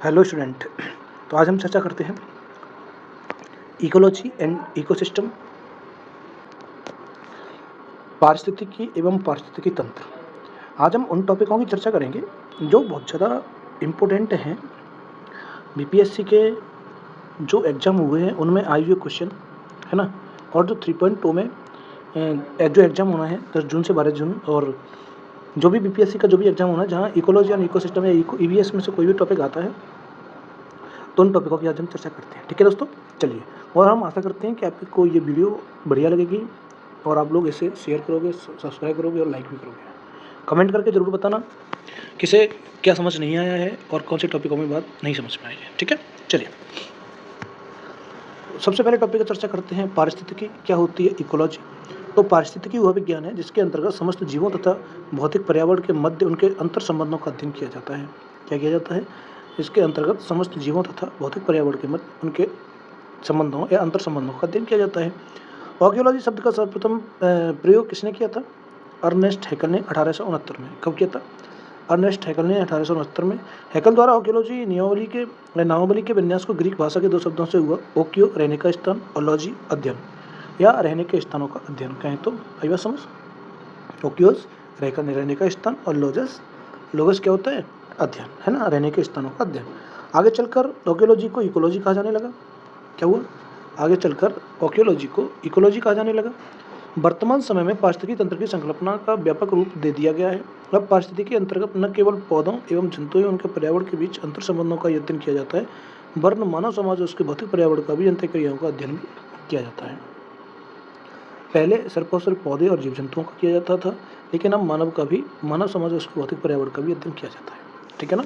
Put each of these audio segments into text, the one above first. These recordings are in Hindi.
Hello student. तो आज हम चर्चा करते हैं इकोलॉजी एंड इकोसिस्टम, पारिस्थितिकी एवं पारिस्थितिकी तंत्र। आज हम उन टॉपिकों की चर्चा करेंगे जो बहुत ज़्यादा इम्पोर्टेंट हैं। बीपीएससी के जो एग्ज़ाम हुए हैं उनमें आए हुए क्वेश्चन है ना, और जो 3.2 में जो एग्ज़ाम होना है 10 जून से 12 जून, और जो भी बीपीएससी का जो भी एग्ज़ाम होना है जहाँ इकोलॉजी एंड इकोसिस्टम या ईवीएस में से कोई भी टॉपिक आता है तो उन टॉपिकों की आज हम चर्चा करते हैं। ठीक है दोस्तों, चलिए। और हम आशा करते हैं कि आपको ये वीडियो बढ़िया लगेगी और आप लोग इसे शेयर करोगे, सब्सक्राइब करोगे और लाइक भी करोगे। कमेंट करके ज़रूर बताना किसे क्या समझ नहीं आया है और कौन से टॉपिकों में बात नहीं समझ में आई है। ठीक है, चलिए। सबसे पहले टॉपिक की चर्चा करते हैं पारिस्थितिकी क्या होती है, इकोलॉजी। तो पारिस्थितिकी वह विज्ञान है जिसके अंतर्गत समस्त जीवों तथा भौतिक पर्यावरण के मध्य उनके अंतर संबंधों का अध्ययन किया जाता है। क्या किया जाता है? इसके अंतर्गत समस्त जीवों तथा भौतिक पर्यावरण के मध्य उनके संबंधों या अंतर संबंधों का अध्ययन किया जाता है। आर्कियोलॉजी शब्द का सर्वप्रथम प्रयोग किसने किया था? अर्नेस्ट हैकल ने 1869 में। कब किया था? अर्नेस्ट हैकल ने 1869 में। हैकल द्वारा आर्कियोलॉजी नामावली के विन्यास को ग्रीक भाषा के दो शब्दों से हुआ। ओकियो रहने का स्थान और लॉजी अध्ययन या रहने के स्थानों का अध्ययन। कहें तो आई बात समझ। ओकियोस रहने का स्थान और लोगस क्या होता है? अध्ययन, है ना, रहने के स्थानों का अध्ययन। आगे चलकर आर्कियोलॉजी को इकोलॉजी कहा जाने लगा। क्या हुआ? आगे चलकर आर्कियोलॉजी को इकोलॉजी कहा जाने लगा। वर्तमान समय में पारिस्थितिकी तंत्र की संकल्पना का व्यापक रूप दे दिया गया है। अब पारिस्थितिकी के अंतर्गत न केवल पौधों एवं जंतुओं एवं उनके पर्यावरण के बीच अंतर संबंधों का अध्ययन किया जाता है, वरन मानव समाज और उसके भौतिक पर्यावरण का भी अंतःक्रियाओं का अध्ययन भी किया जाता है। पहले सिर्फ और सिर्फ पौधे और जीव जंतुओं का किया जाता था, लेकिन अब मानव समाज और उसके भौतिक पर्यावरण का भी अध्ययन किया जाता है। ठीक है ना।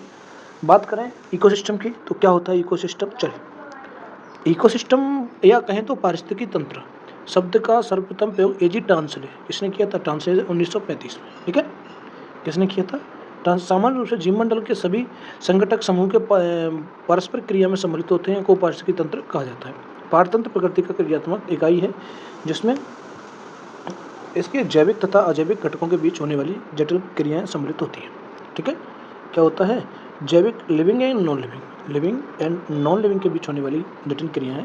बात करें इकोसिस्टम की, तो क्या होता है इकोसिस्टम? चलिए, इकोसिस्टम या कहें तो पारिस्थितिकी तंत्र शब्द का सर्वप्रथम प्रयोग एजी टांसले किसने किया था? टांसले 1935 में। ठीक है, किसने किया था? सामान्य रूप से जीवमंडल के सभी संगठक समूह के परस्पर क्रिया में सम्मिलित होते हैं को पारिस्थितिकी तंत्र कहा जाता है। पारतंत्र प्रकृति का क्रियात्मक इकाई है जिसमें इसके जैविक तथा अजैविक घटकों के बीच होने वाली जटिल क्रियाएं सम्मिलित होती हैं। ठीक है, क्या होता है? जैविक लिविंग एंड नॉन लिविंग के बीच होने वाली जटिल क्रियाएं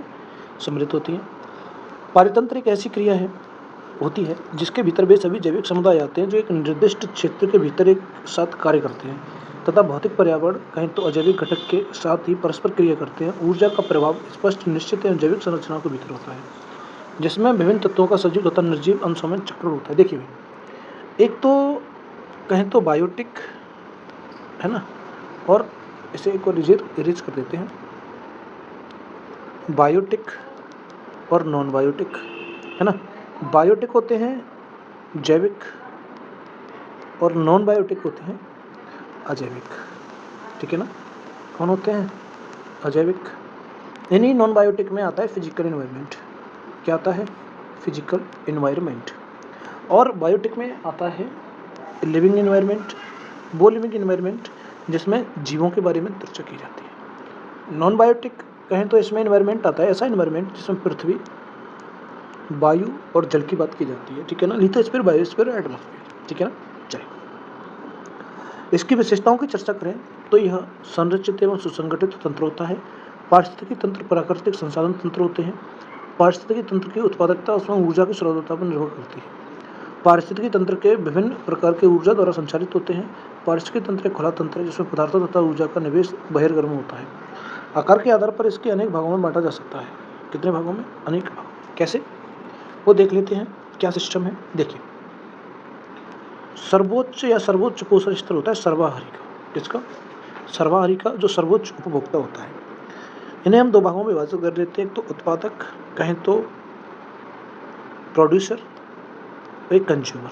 सम्मिलित होती हैं। पारितंत्र एक ऐसी क्रिया होती है जिसके भीतर वे सभी जैविक समुदाय आते हैं जो एक निर्दिष्ट क्षेत्र के भीतर एक साथ कार्य करते हैं तथा भौतिक पर्यावरण कहें तो अजैविक घटक के साथ ही परस्पर क्रिया करते हैं। ऊर्जा का प्रभाव स्पष्ट निश्चित एवं जैविक संरचनाओं के भीतर होता है जिसमें विभिन्न तत्वों का सजीव तथा निर्जीव अंशों में चक्र होता है। देखिए, एक तो कहें तो बायोटिक है ना, और इसे एक और इरेज कर देते हैं, बायोटिक और नॉन बायोटिक, है ना। बायोटिक होते हैं जैविक और नॉन बायोटिक होते हैं अजैविक। ठीक है ना। कौन होते हैं? अजैविक। इन्हीं नॉन बायोटिक में आता है फिजिकल एनवायरनमेंट। क्या आता है? Physical environment. और बायोटिक में आता है लिविंग एनवायरनमेंट, वो लिविंग एनवायरनमेंट जिसमें जीवों के बारे में चर्चा की जाती है। नॉन बायोटिक कहें तो इसमें एनवायरनमेंट आता है ऐसा एनवायरनमेंट जिसमें पृथ्वी, वायु और जल की बात की जाती है। ठीक है ना। Lithosphere, biosphere, atmosphere. ठीक है ना। चलिए, इसकी विशेषताओं की चर्चा करें तो यह संरचित एवं सुसंगठित तंत्र होता है। पारिस्थितिकी तंत्र प्राकृतिक संसाधन तंत्र होते हैं। पारिस्थितिकी तंत्र की उत्पादकता उसमें ऊर्जा की स्रोतता पर निर्भर करती है। पारिस्थितिकी तंत्र के विभिन्न प्रकार के ऊर्जा द्वारा संचालित होते हैं। पारिस्थितिकी तंत्र एक खुला तंत्र है जिसमें पदार्थों तथा ऊर्जा का निवेश बहिर्गम होता है। आकार के आधार पर इसके अनेक भागों में बांटा जा सकता है। कितने भागों में? अनेक भागों। कैसे? वो देख लेते हैं क्या सिस्टम है। देखिए, सर्वोच्च पोषण स्तर होता है सर्वाहारी का। किसका? सर्वाहारी का, जो सर्वोच्च उपभोक्ता होता है। इन्हें हम दो भागों में विभाजित कर देते हैं, एक तो उत्पादक कहें तो प्रोड्यूसर, एक कंज्यूमर,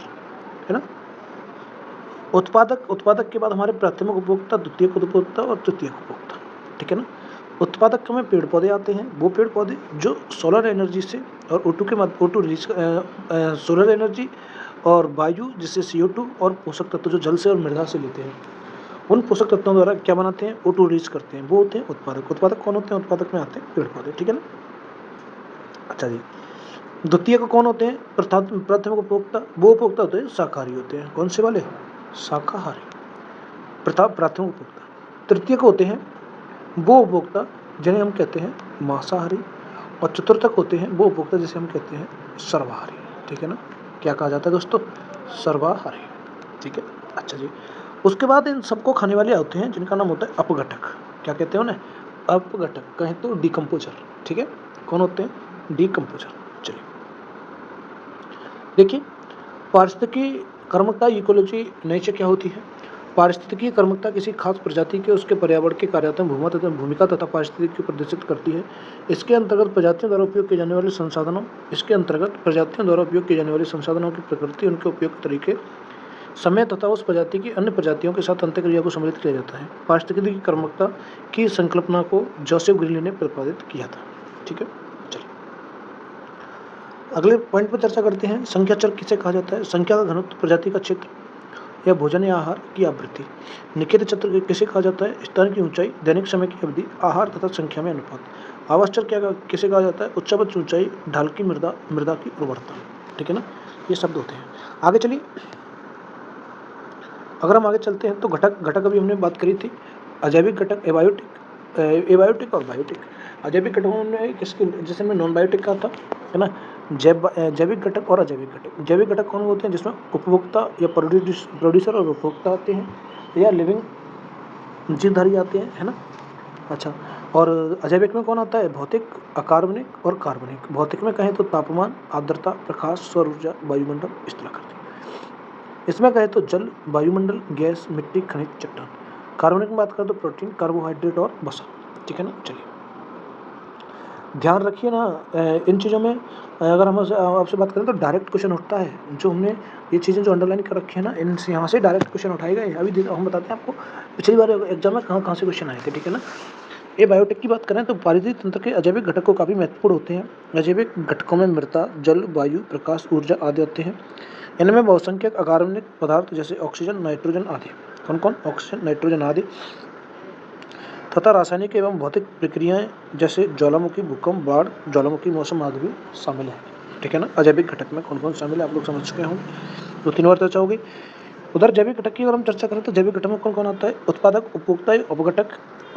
है ना। उत्पादक के बाद हमारे प्राथमिक उपभोक्ता, द्वितीयक उपभोक्ता और तृतीयक उपभोक्ता। ठीक है ना। उत्पादक में पेड़ पौधे आते हैं, वो पेड़ पौधे जो सोलर एनर्जी से और O2 रिलीज सोलर एनर्जी और वायु जिससे CO2 और पोषक तत्व जो जल से और मृदा से लेते हैं, उन पोषक तत्वों द्वारा क्या बनाते हैं? O2 रिलीज करते हैं, वो होते हैं उत्पादक। उत्पादक कौन होते हैं? उत्पादक में आते हैं पेड़ पौधे। ठीक है ना। अच्छा जी, द्वितीय को कौन होते हैं? प्राथमिक उपभोक्ता, वो उपभोक्ता होते हैं शाकाहारी होते हैं। कौन से वाले? शाकाहारी, प्राथमिक उपभोक्ता। तृतीय को होते हैं वो उपभोक्ता जिन्हें हम कहते हैं मांसाहारी, और चतुर्थक होते हैं वो उपभोक्ता जिसे हम कहते हैं सर्वाहारी। ठीक है ना, क्या कहा जाता है दोस्तों, सर्वाहारी। ठीक है, अच्छा जी। उसके बाद इन सबको खाने वाले होते हैं जिनका नाम होता है अपघटक। क्या कहते हैं उन्हें, अपघटक, कहें तो डिकम्पोजर। ठीक है, कौन होते हैं, डिकम्पोजर। चलिए देखिए, पारिस्थितिकी कर्मकता इकोलॉजी नेचर क्या होती है। पारिस्थितिकी कर्मकता किसी खास प्रजाति के उसके पर्यावरण के कार्यात्मक भूमिका तथा पारिस्थितिकी को प्रदर्शित करती है। इसके अंतर्गत प्रजातियों द्वारा उपयोग किए जाने वाले संसाधनों की प्रकृति, उनके उपयोग के तरीके, समय तथा उस प्रजाति की अन्य प्रजातियों के साथ अंतःक्रिया को सम्मिलित किया जाता है। पारिस्थितिकी कर्मकता की संकल्पना को जोसेफ ग्रीनली ने प्रतिपादित किया था। ठीक है, चलिए अगले पॉइंट पर चर्चा करते हैं। संख्या चर किसे कहा जाता है। संख्या का घनत्व, प्रजाति का क्षेत्र या भोजन या आहार की आवृत्ति। निकेत चक्र किसे कहा जाता है, स्तन की ऊंचाई, दैनिक समय की अवधि, आहार तथा संख्या में अनुपात। आवास चर क्या किसे कहा जाता है, उच्चावच ऊंचाई, ढाल की मृदा की उर्वरता। ठीक है ना, ये शब्द होते हैं। आगे चलिए, अगर हम आगे चलते हैं तो घटक अभी हमने बात करी थी, अजैविक घटक, एबायोटिक और बायोटिक। अजैविक घटकों में किसके, जैसे हमने नॉन बायोटिक कहा था, है ना, जैविक घटक और अजैविक घटक। जैविक घटक कौन होते हैं, जिसमें उपभोक्ता या प्रोड्यूसर और उपभोक्ता आते हैं, या लिविंग जीवधारी आते हैं, है ना। अच्छा, और अजैविक में कौन आता है, भौतिक, अकार्बनिक और कार्बनिक। भौतिक में कहें तो तापमान, आर्द्रता, प्रकाश, सौर ऊर्जा, वायुमंडल, इस तरह करते हैं। इसमें कहें तो जल, वायुमंडल, गैस, मिट्टी, खनिज, चट्टान। कार्बनिक में बात करें तो प्रोटीन, कार्बोहाइड्रेट और वसा। ठीक है ना, चलिए ध्यान रखिए ना, इन चीज़ों में अगर हम आपसे बात करें तो डायरेक्ट क्वेश्चन उठता है। जो हमने ये चीज़ें जो अंडरलाइन कर रखी है ना, इनसे यहाँ से डायरेक्ट क्वेश्चन उठाए गए। अभी हम बताते हैं आपको पिछली बार एग्जाम में कहाँ से क्वेश्चन आए थे। ठीक है ना, ये बायोटेक की बात करें तो पारिस्थितिक तंत्र के अजैविक घटकों काफ़ी महत्वपूर्ण होते हैं। अजैविक घटकों में मृदा, जल, वायु, प्रकाश, ऊर्जा आदि आते हैं। इनमें बहुसंख्यक अकार्बनिक पदार्थ जैसे ऑक्सीजन, नाइट्रोजन आदि। कौन कौन, ऑक्सीजन, नाइट्रोजन आदि, तथा रासायनिक एवं भौतिक प्रक्रियाएं जैसे ज्वालामुखी, भूकंप, बाढ़, ज्वालामुखी, मौसम आदि भी शामिल है। ठीक है ना, अजैविक घटक में कौन कौन शामिल है आप लोग समझ चुके होंगे, 2-3 बार चर्चा होगी। उधर जैविक घटक की अगर हम चर्चा करें तो जैविक घटक में कौन कौन आता है, उत्पादक, उपभोक्ता, अपघटक।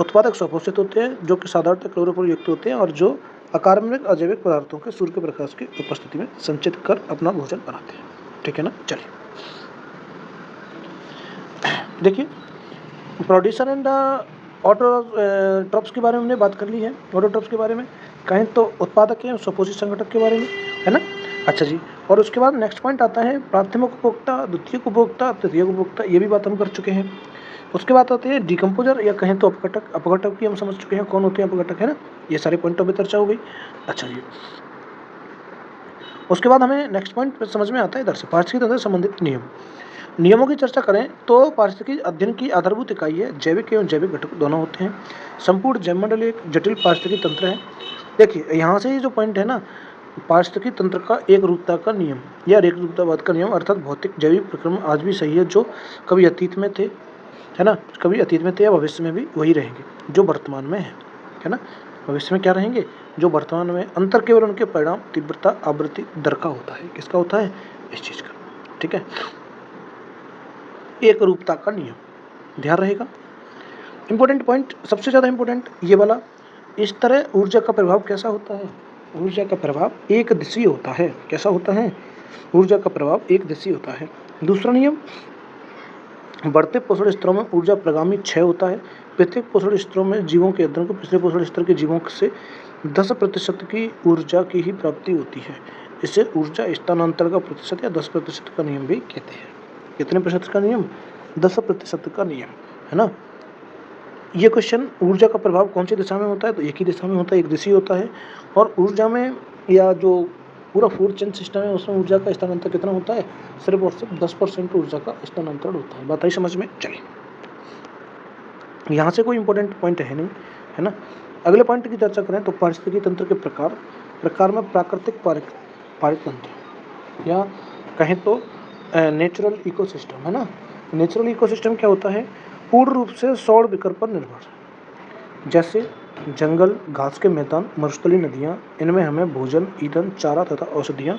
उत्पादक स्वपोषित होते हैं जो कि साधारणतः क्लोरोफिल युक्त होते हैं और जो अकार्बनिक अजैविक पदार्थों के सूर्य के प्रकाश की उपस्थिति में संचित कर अपना भोजन बनाते हैं। ठीक है ना, चलिए देखिए, प्रोड्यूसर एंड ऑटोट्रॉप्स के बारे में हमने बात कर ली है। ऑटोट्रॉप्स के बारे में कहें तो उत्पादक है, स्वपोषित संगठक के बारे में, है ना। अच्छा जी, और उसके बाद नेक्स्ट पॉइंट आता है प्राथमिक उपभोक्ता, द्वितीयक उपभोक्ता, तृतीयक उपभोक्ता। ये भी बात हम कर चुके हैं। उसके बाद आते हैं डिकम्पोजर या कहें तो अपघटक। अपघटक भी हम समझ चुके हैं कौन होते हैं अपघटक, है ना। ये सारे पॉइंटों पर चर्चा हो गई। अच्छा जी, उसके बाद हमें नेक्स्ट पॉइंट समझ में आता है इधर से, पारिस्थितिकी तंत्र से संबंधित नियमों की चर्चा करें तो पारिस्थितिकी अध्ययन की आधारभूत इकाई है। जैविक एवं जैविक घटक दोनों होते हैं। संपूर्ण जैवमंडल एक जटिल पारिस्थितिकी तंत्र है। देखिए यहाँ से जो पॉइंट है ना, पारिस्थितिकी तंत्र का एक रूपता का नियम या एक रूपतावाद का नियम, अर्थात भौतिक जैविक प्रक्रम आज भी सही है जो कभी अतीत में थे, है ना, कभी अतीत में थे या भविष्य में भी वही रहेंगे जो वर्तमान में है ना। भविष्य में क्या रहेंगे, जो वर्तमान में। अंतर केवल उनके परिणाम, तीव्रता, आवृत्ति, दर का होता है। किसका होता है, इस चीज़ का। ठीक है, एक रूपता का नियम ध्यान रहेगा। इंपॉर्टेंट पॉइंट, सबसे ज़्यादा इंपॉर्टेंट ये वाला, इस तरह ऊर्जा का प्रभाव कैसा होता है, ऊर्जा का प्रभाव एक दिशीय होता है। कैसा होता है, ऊर्जा का प्रभाव एक दिशीय होता है। दूसरा नियम, बढ़ते पोषण स्तरों में ऊर्जा प्रगामी क्षय होता है। प्रत्येक पोषण स्तरों में जीवों के अध्ययन को पिछले पोषण स्तर के जीवों से 10% की ऊर्जा की ही प्राप्ति होती है। इसे ऊर्जा स्थानांतरण का प्रतिशत या 10% का नियम भी कहते हैं। कितने प्रतिशत का नियम, 10% का नियम, है ना। ये क्वेश्चन, ऊर्जा का प्रभाव कौन सी दिशा में होता है, तो एक ही दिशा में होता है, एक दिशा होता है। और ऊर्जा में या जो पूरा फूड चेन सिस्टम है उसमें ऊर्जा का स्थानांतरण कितना होता है, सिर्फ और सिर्फ 10% ऊर्जा का स्थानांतरण होता है। बात आई समझ में, चलिए यहाँ से कोई इंपॉर्टेंट पॉइंट है नहीं, है ना। अगले पॉइंट की चर्चा करें तो पारिस्थितिकी तंत्र के प्रकार में प्राकृतिक पारितंत्र या कहें तो नेचुरल इकोसिस्टम, है ना। नेचुरल इकोसिस्टम क्या होता है, पूर्ण रूप से सौर विकिरण पर निर्भर, जैसे जंगल, घास के मैदान, मरुस्थलीय नदियाँ। इनमें हमें भोजन, ईंधन, चारा तथा औषधियाँ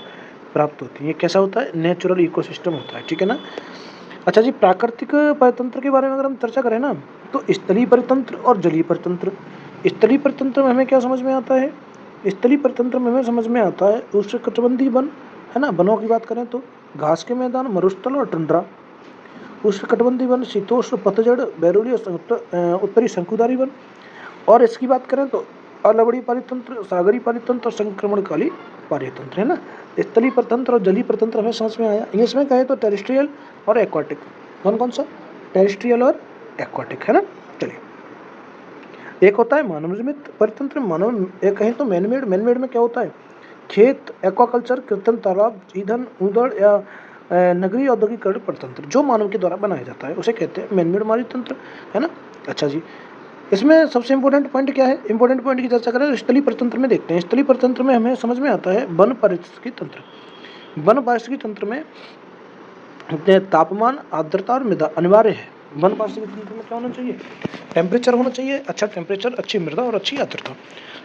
प्राप्त होती हैं। ये कैसा होता है, नेचुरल इकोसिस्टम होता है। ठीक है ना। अच्छा जी, प्राकृतिक पारितंत्र के बारे में अगर हम चर्चा करें ना, तो स्थलीय परितंत्र और जलीय परितंत्र। स्थलीय परितंत्र में हमें क्या समझ में आता है? स्थलीय परितंत्र में हमें समझ में आता है उष्णकटिबंधीय वन, है ना। वनों की बात करें तो घास के मैदान, मरुस्थल और टुंड्रा। उष्णकटिबंधीय वन शीतोष्ण पतझड़, बैरूली और उत्तरी शंकुधारी वन। और इसकी बात करें तो अलवड़ी परितंत्र, सागरी परितंत्र और संक्रमणकाली परितंत्र, है ना। स्थलीय परितंत्र और जलीय परितंत्र हमें समझ में आया। इंग्लिश में कहें तो टेरेस्ट्रियल और एक्वाटिक। कौन सा? टेरेस्ट्रियल और एक्वाटिक, है ना। चलिए, एक होता है मानव निर्मित परितंत्र। मानव कहें तो मैनमेड। मैनमेड में क्या होता है? खेत, एक्वाकल्चर, कृत्रिम तालाब, ईंधन, ऊधड़ या नगरीय औद्योगिकरण परितंत्र जो मानव के द्वारा बनाया जाता है उसे कहते हैं मैनमेड परितंत्र, है ना। अच्छा जी, इसमें सबसे इंपॉर्टेंट पॉइंट क्या है? इंपॉर्टेंट पॉइंट की चर्चा करें तो स्थलीय परितंत्र में देखते हैं। स्थलीय परितंत्र में हमें समझ में आता है वन पारिस्थितिकी तंत्र। वन पारिस्थितिकी तंत्र में तापमान, आर्द्रता और मृदा अनिवार्य है। वन पारिस्थितिकी तंत्र में क्या होना चाहिए? टेम्परेचर होना चाहिए, अच्छा टेम्परेचर, अच्छी मृदा और अच्छी आर्द्रता।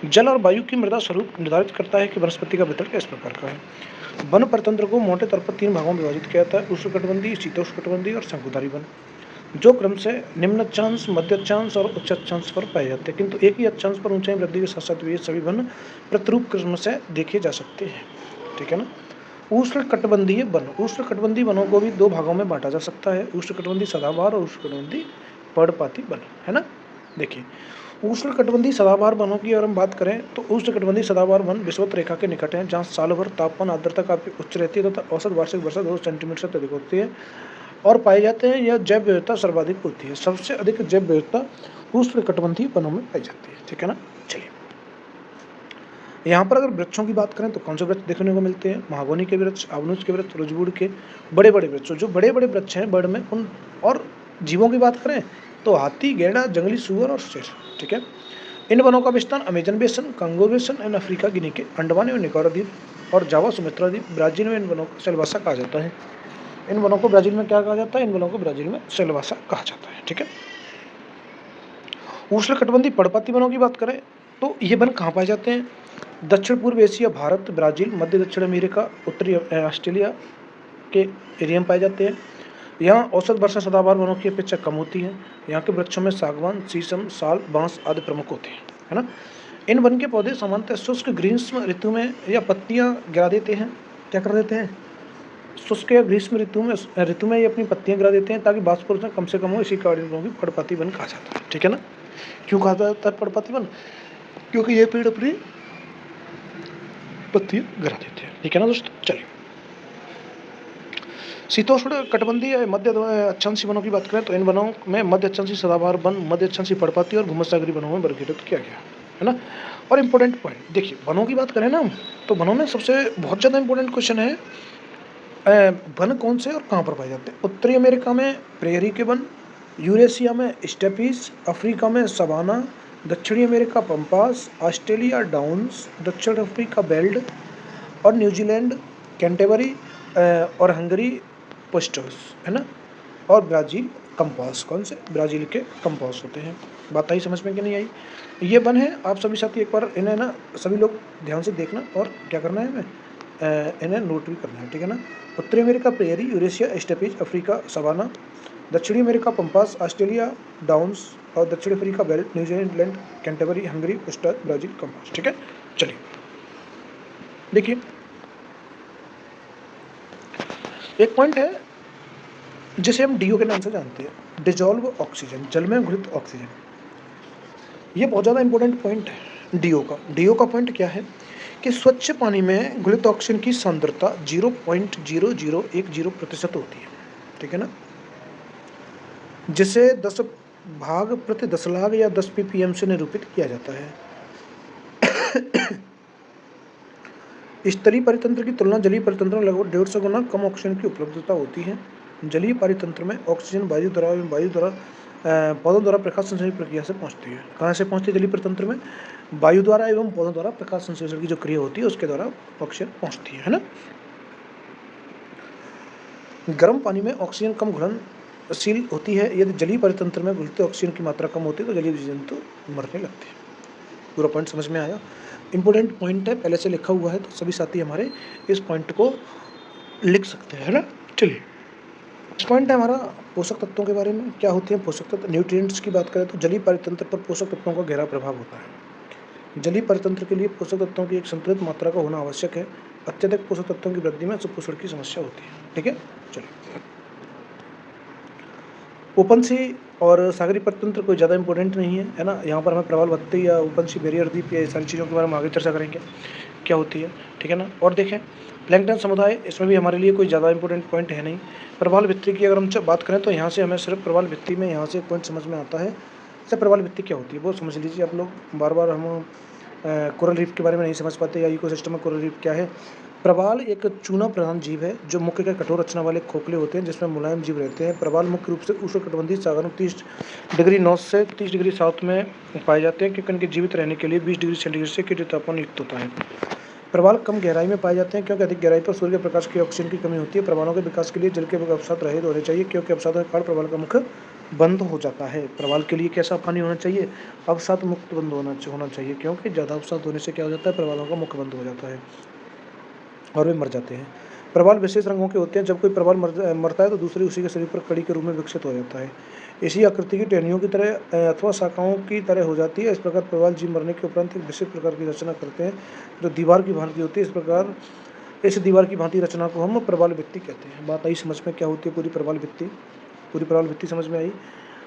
जल और वायु की मृदा स्वरूप निर्धारित करता है कि वनस्पति का वितरण किस प्रकार का है। वन परितंत्र को मोटे तौर पर 3 भागों में विभाजित किया जाता है: उष्णकटिबंधीय, शीतोष्णकटिबंधीय और शंकुधारी वन, जो क्रम से निम्न अक्षांश, मध्य अक्षांश और उच्च अक्षांश पर पाए जाते हैं। किंतु एक ही अक्षांश पर ऊंचाई वृद्धि के साथ साथ ये सभी वन प्रतिरूप क्रम से देखे जा सकते हैं, ठीक है ना। उष्णकटिबंधीय वन। उष्णकटिबंधीय वनों को भी 2 भागों में बांटा जा सकता है: उष्णकटिबंधीय सदाबहार और उष्णकटिबंधीय पर्णपाती वन, है ना। देखिए, उष्णकटिबंधीय सदाबहार वनों की अगर हम बात करें तो उष्णकटिबंधीय सदाबहार वन विषुवत रेखा के निकट हैं, जहाँ साल भर तापमान, आर्द्रता काफी उच्च रहती है तथा औसत वार्षिक वर्षा 2 सेंटीमीटर से अधिक होती है और पाए जाते हैं। यह जैव विविधता सर्वाधिक होती है। सबसे अधिक जैव विविधता उष्णकटिबंधीय वनों में पाई जाती है, ठीक है ना। चलिए, यहाँ पर अगर वृक्षों की बात करें तो कौन से वृक्ष देखने को मिलते हैं? महागोनी के वृक्ष, आबनूस के वृक्ष, रोजवुड के बड़े बड़े वृक्ष। जो बड़े बड़े वृक्ष हैं बर्ड में, उन और जीवों की बात करें तो हाथी, गैंडा, जंगली सुअर और शेर, ठीक है। इन वनों का विस्तार अमेजन बेसन, कांगो बेसन एंड अफ्रीका गिनी के अंडमान एवं निकोबार द्वीप और जावा सुमात्रा द्वीप। ब्राजील में इन वनों को सेल्वासा कहा जाता है। इन वनों को ब्राजील में क्या कहा जाता है? इन वनों को ब्राजील में सेल्वासा कहा जाता है, ठीक है। उष्णकटिबंधीय पर्णपाती वनों की बात करें तो ये वन कहाँ पाए जाते हैं? दक्षिण पूर्व एशिया, भारत, ब्राजील, मध्य दक्षिण अमेरिका, उत्तरी ऑस्ट्रेलिया के एरिया में पाए जाते हैं। यहाँ औसत वर्षा सदाबहार वनों की अपेक्षा कम होती है। यहाँ के वृक्षों में सागवान, शीशम, साल, बांस आदि प्रमुख होते हैं, है ना। इन वन के पौधे सामान्यतः शुष्क ग्रीष्म ऋतु में या पत्तियां गिरा देते हैं। क्या कर देते हैं? शुष्क या ग्रीष्म ऋतु में ये अपनी पत्तियां गिरा देते हैं ताकि वाष्पोत्सर्जन कम से कम हो। इसी कारण को पर्णपाती वन कहा जाता है, ठीक है ना। क्यों कहा जाता है पर्णपाती वन? क्योंकि ये पेड़ अपनी पत्तियां गिरा देते हैं, ठीक है ना दोस्तों। चलिए, शीतोष्ण कटिबंधीय मध्य अक्षांशीय वनों की बात करें तो इन वनों में मध्य अक्षांशीय सदाबहार वन, मध्य अक्षांशीय पर्णपाती और भूमध्यसागरीय वनों में वर्गीकृत किया गया है ना। और इम्पोर्टेंट पॉइंट देखिए, वनों की बात करें ना तो वनों में सबसे बहुत ज़्यादा इंपॉर्टेंट क्वेश्चन है वन कौन से और कहाँ पर पाए जाते हैं। उत्तरी अमेरिका में प्रेयरी के वन, यूरेशिया में स्टेपीज, अफ्रीका में सवाना, दक्षिणी अमेरिका पंपास, ऑस्ट्रेलिया डाउन्स, दक्षिण अफ्रीका बेल्ट और न्यूजीलैंड कैंटेबरी और हंगरी पोस्टर्स, है ना। और ब्राज़ील कंपास। कौन से? ब्राज़ील के कंपास होते हैं। बात आई समझ में कि नहीं आई? ये वन है, आप सभी साथी एक बार इन्हें ना सभी लोग ध्यान से देखना और क्या करना है, हमें इन्हें नोट भी करना है, ठीक है ना। उत्तरी America prairie, Eurasia steppes, Africa savanna, दक्षिणी अमेरिका पंपास, ऑस्ट्रेलिया डाउन्स और दक्षिण Africa veld, New Zealand Canterbury, Hungary पोस्टर, ब्राज़ील कंपास, ठीक है। चलिए देखिए, एक पॉइंट है जिसे हम डीओ के नाम से जानते हैं, डिजॉल्व ऑक्सीजन, जल में घुलित ऑक्सीजन। ये बहुत ज़्यादा इंपॉर्टेंट पॉइंट है डीओ का। डीओ का पॉइंट क्या है कि स्वच्छ पानी में घुलित ऑक्सीजन की सांद्रता 0.0010% होती है, ठीक है ना, जिसे 10 भाग प्रति 10 लाख या 10 ppm से निरूपित किया जाता है। स्थलीय परितंत्र की तुलना जलीय परितंत्र में लगभग 150 गुना कम ऑक्सीजन की उपलब्धता होती है। जलीय परितंत्र में ऑक्सीजन वायु द्वारा पौधों द्वारा प्रकाश संश्लेषण प्रक्रिया से पहुंचती है। कहाँ से पहुंचती है जलीय परितंत्र में? वायु द्वारा एवं पौधों द्वारा प्रकाश संश्लेषण की जो क्रिया होती है उसके द्वारा ऑक्सीजन पहुंचती है ना। गर्म पानी में ऑक्सीजन कम घुलनशील होती है। यदि जलीय परितंत्र में घुलते ऑक्सीजन की मात्रा कम होती है तो जलीय जंतु मरने लगते हैं। पूरा पॉइंट समझ में आया? इंपॉर्टेंट पॉइंट है, पहले से लिखा हुआ है तो सभी साथी हमारे इस पॉइंट को लिख सकते हैं, है ना। चलिए, पॉइंट है हमारा पोषक तत्वों के बारे में। क्या होते हैं पोषक तत्व? न्यूट्रिएंट्स की बात करें तो जलीय परितंत्र पर पोषक तत्वों का गहरा प्रभाव होता है। जलीय परितंत्र के लिए पोषक तत्वों की एक संतुलित मात्रा का होना आवश्यक है। अत्यधिक पोषक तत्वों की वृद्धि में सुपोषण की समस्या होती है। ठीक है, चलिए। ओपनसी और सागरीय परितंत्र कोई ज़्यादा इंपॉर्टेंट नहीं है ना। यहाँ पर हमें प्रवाल भित्ति या ओपनसी बैरियर द्वीप या सारी चीज़ों के बारे में आगे चर्चा करेंगे क्या होती है। ठीक है ना। और देखें प्लैंकटन समुदाय, इसमें भी हमारे लिए कोई ज़्यादा इंपॉर्टेंट पॉइंट है नहीं। प्रवाल भित्ति की अगर हम बात करें तो यहाँ से हमें सिर्फ प्रवाल भित्ति में यहाँ से एक पॉइंट समझ में आता है। जैसे प्रवाल भित्ति क्या होती है वो समझ लीजिए आप लोग। बार बार हम कोरल रीफ के बारे में नहीं समझ पाते या इकोसिस्टम में कोरल रीफ क्या है। प्रवाल एक चूना प्रधान जीव है जो मुख्य के कठोर रचना वाले खोखले होते हैं जिसमें मुलायम जीव रहते हैं। प्रवाल मुख्य रूप से उष्णकटिबंधीय सागरों 30 डिग्री नॉर्थ से 30 डिग्री साउथ में पाए जाते हैं क्योंकि इनके जीवित रहने के लिए 20 डिग्री सेंटीग्रेड से कीट तापमान युक्त होता है। प्रवाल कम गहराई में पाए जाते हैं क्योंकि अधिक गहराई पर सूर्य के प्रकाश की ऑक्सीजन की कमी होती है। प्रवालों के विकास के लिए जल के अवसाद रहित होने चाहिए क्योंकि अवसादों के कारण प्रवाल का मुख बंद हो जाता है। प्रवाल के लिए कैसा पानी होना चाहिए? अवसाद मुक्त बंद होना चाहिए क्योंकि ज़्यादा अवसाद होने से क्या हो जाता है? प्रवालों का मुख बंद हो जाता है और वे मर जाते हैं। प्रवाल विशेष रंगों के होते हैं। जब कोई प्रवाल मरता है तो दूसरी उसी के शरीर पर कड़ी के रूप में विकसित हो जाता है। इसी आकृति की टहनियों की तरह अथवा शाखाओं की तरह हो जाती है। इस प्रकार प्रवाल जीव मरने के उपरांत एक विशेष प्रकार की रचना करते हैं जो दीवार की भांति होती है। इस प्रकार इस दीवार की भांति रचना को हम प्रवाल भित्ति कहते हैं। बात आई समझ में क्या होती है पूरी प्रवाल भित्ति? पूरी प्रवाल भित्ति समझ में आई?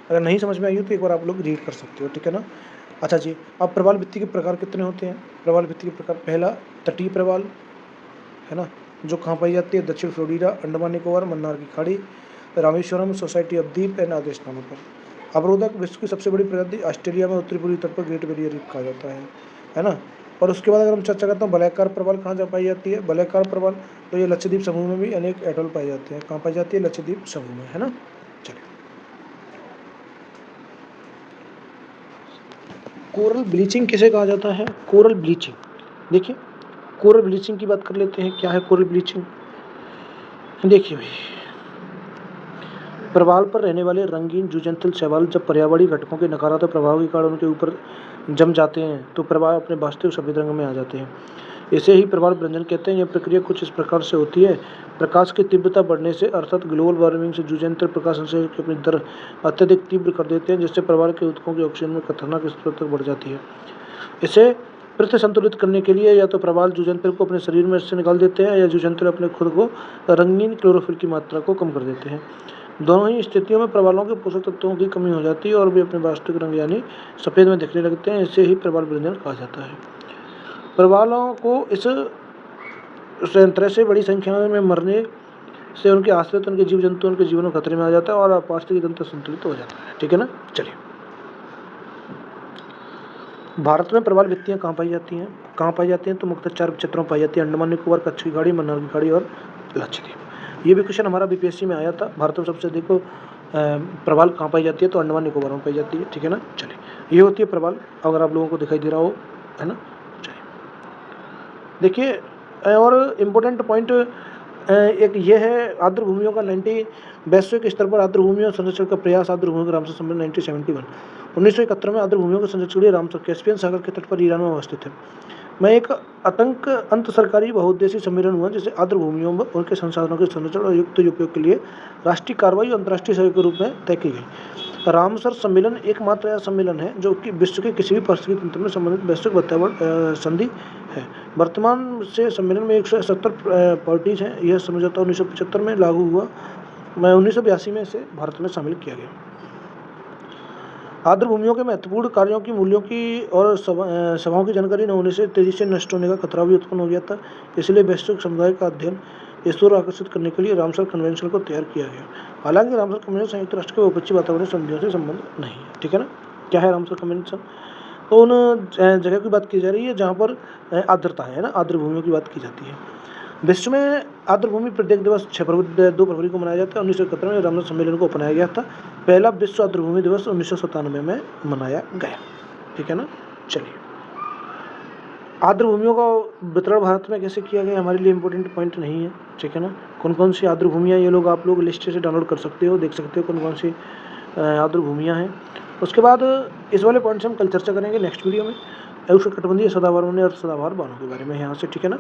अगर नहीं समझ में आई हो तो एक बार आप लोग रीड कर सकते हो। ठीक है ना। अच्छा जी, अब प्रवाल भित्ति के प्रकार कितने होते हैं? प्रवाल भित्ति के प्रकार, पहला तटीय प्रवाल है ना, जो कहाँ पाई जाती है? दक्षिण फ्लोरिडा, अंडमान निकोबार, मन्नार की खाड़ी, रामेश्वरम, सोसाइटी ऑफ द्वीप एंड आदि स्थानों पर। अवरोधक विश्व की सबसे बड़ी प्रजाति ऑस्ट्रेलिया में उत्तरी पूर्वी तट पर ग्रेट बैरियर रीफ कहा जाता है ना। और उसके बाद अगर हम चर्चा करते हैं वलयाकार प्रवाल कहाँ जा पाई जाती है? वलयाकार प्रवाल तो ये लक्षद्वीप समूह में भी अनेक एटोल पाए जाते हैं। कहाँ पाई जाती है? लक्षद्वीप समूह में, है ना। चलिए, कोरल ब्लीचिंग किसे कहा जाता है? कोरल ब्लीचिंग, देखिए कोरल ब्लीचिंग की बात कर लेते हैं। क्या है कोरल ब्लीचिंग? देखिए भाई, प्रवाल पर रहने वाले रंगीन जूजेंथल शैवाल जब पर्यावरणीय घटकों के नकारात्मक प्रभाव के कारण उनके ऊपर जम जाते हैं तो प्रवाल अपने वास्तविक सफेद रंग में आ जाते हैं। इसे ही प्रवाल भ्रंजन कहते हैं। यह प्रक्रिया कुछ इस प्रकार से होती है। प्रकाश की तीव्रता बढ़ने से अर्थात ग्लोबल वार्मिंग से जूजेंथल प्रकाश संश्लेषण की अपनी दर अत्यधिक तीव्र कर देते हैं जिससे प्रवाल के ऊतकों की ऑक्सीजन में खतरनाक स्तर तक बढ़ जाती है। इसे प्रति संतुलित करने के लिए या तो प्रवाल जूजेंथल को अपने शरीर में से निकाल देते हैं या जूजेंथल अपने खुद को रंगीन क्लोरोफिल की मात्रा को कम कर देते हैं। दोनों ही स्थितियों में प्रवालों के पोषक तत्वों की कमी हो जाती है और वे अपने वास्तविक रंग यानी सफ़ेद में दिखने लगते हैं। इसे ही प्रवाल भ्रंजन कहा जाता है। प्रवालों को इस तरह से बड़ी संख्या में मरने से उनके आश्रित उनके जीव जंतु उनके जीवन में खतरे में आ जाता है और पारिस्थितिकी तंत्र संतुलित हो जाता है। ठीक है ना। चलिए, भारत में प्रवाल भित्तियाँ कहाँ पाई जाती हैं? कहाँ पाई जाती हैं तो मुख्यतः 4 क्षेत्रों में पाई जाती है। अंडमान निकोबार, कच्छ की खाड़ी, मन्नार की खाड़ी और लक्षद्वीप। ये भी क्वेश्चन हमारा बीपीएससी में आया था। भारत में सबसे देखो प्रवाल कहाँ पाई जाती है तो अंडमान निकोबार में पाई जाती है। ठीक है ना। चलिए, ये होती है प्रवाल, अगर आप लोगों को दिखाई दे रहा हो, है ना। चलिए, देखिए और इम्पोर्टेंट पॉइंट एक ये है आर्द्र भूमियों का 90 वैश्विक स्तर पर आर्द्र भूमियों संरक्षण का प्रयास। आर्द्र भूमियों का रामसर सम्मेलन 1971 1971 में आर्द्र भूमियों के संरक्षण के लिए रामसर कैस्पियन सागर के तट पर ईरान में अवस्थित है। मैं एक अंत सरकारी बहुउद्देशीय सम्मेलन हुआ जिसे आर्द्र भूमियों में उनके संसाधनों के संरक्षण और युक्त उपयोग के लिए राष्ट्रीय कार्रवाई और अंतर्राष्ट्रीय सहयोग के रूप में तय की गई। रामसर सम्मेलन एकमात्र ऐसा सम्मेलन है जो कि विश्व के किसी भी पारिस्थितिकी तंत्र में संबंधित वैश्विक वातावरण संधि है। वर्तमान से सम्मेलन में 170 पार्टीज हैं। यह समझौता 1975 में लागू हुआ। 1982 में इसे भारत में शामिल किया गया। आर्द्र भूमियों के महत्वपूर्ण कार्यों की मूल्यों की और सभाओं की जानकारी न होने से तेजी से नष्ट होने का खतरा भी उत्पन्न हो गया था। इसलिए वैश्विक समुदाय का अध्ययन इस ओर आकर्षित करने के लिए रामसर कन्वेंशन को तैयार किया गया। हालांकि रामसर कन्वेंशन संयुक्त राष्ट्र के बहुपक्षीय वातावरण संधियों से संबंध नहीं है। ठीक है ना। क्या है रामसर कन्वेंशन? तो उन जगह की बात की जा रही है जहाँ पर आर्द्रता है ना, आर्द्र भूमियों की बात की जाती है। विश्व में आर्द्र भूमि प्रत्येक दिवस 2 फरवरी को मनाया जाता है। 1971 में रामसर सम्मेलन को अपनाया गया था। पहला विश्व आर्द्र भूमि दिवस 1997 में मनाया गया। ठीक है ना। चलिए, आर्द्र भूमियों का वितरण भारत में कैसे किया गया हमारे लिए इंपॉर्टेंट पॉइंट नहीं है। ठीक है ना। कौन कौन सी आर्द्र भूमियाँ, ये लोग आप लोग लिस्ट से डाउनलोड कर सकते हो, देख सकते हो कौन कौन सी आर्द्र भूमियाँ हैं। उसके बाद इस वाले पॉइंट से हम कल चर्चा करेंगे नेक्स्ट वीडियो में उष्णकटिबंधीय सदाबहार वन्य और सदाबहार बानों के बारे में यहाँ से। ठीक है ना।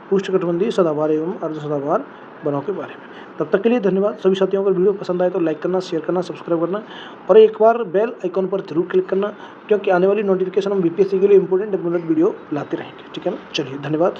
उष्णकटिबंधीय सदाबहार एवं अर्ध सदाबहार बनाव के बारे में। तब तक के लिए धन्यवाद सभी साथियों। अगर वीडियो पसंद आए तो लाइक करना, शेयर करना, सब्सक्राइब करना और एक बार बेल आइकॉन पर जरूर क्लिक करना, क्योंकि आने वाली नोटिफिकेशन हम बीपीएससी के लिए इंपॉर्टेंट वीडियो लाते रहेंगे। ठीक है ना, चलिए धन्यवाद।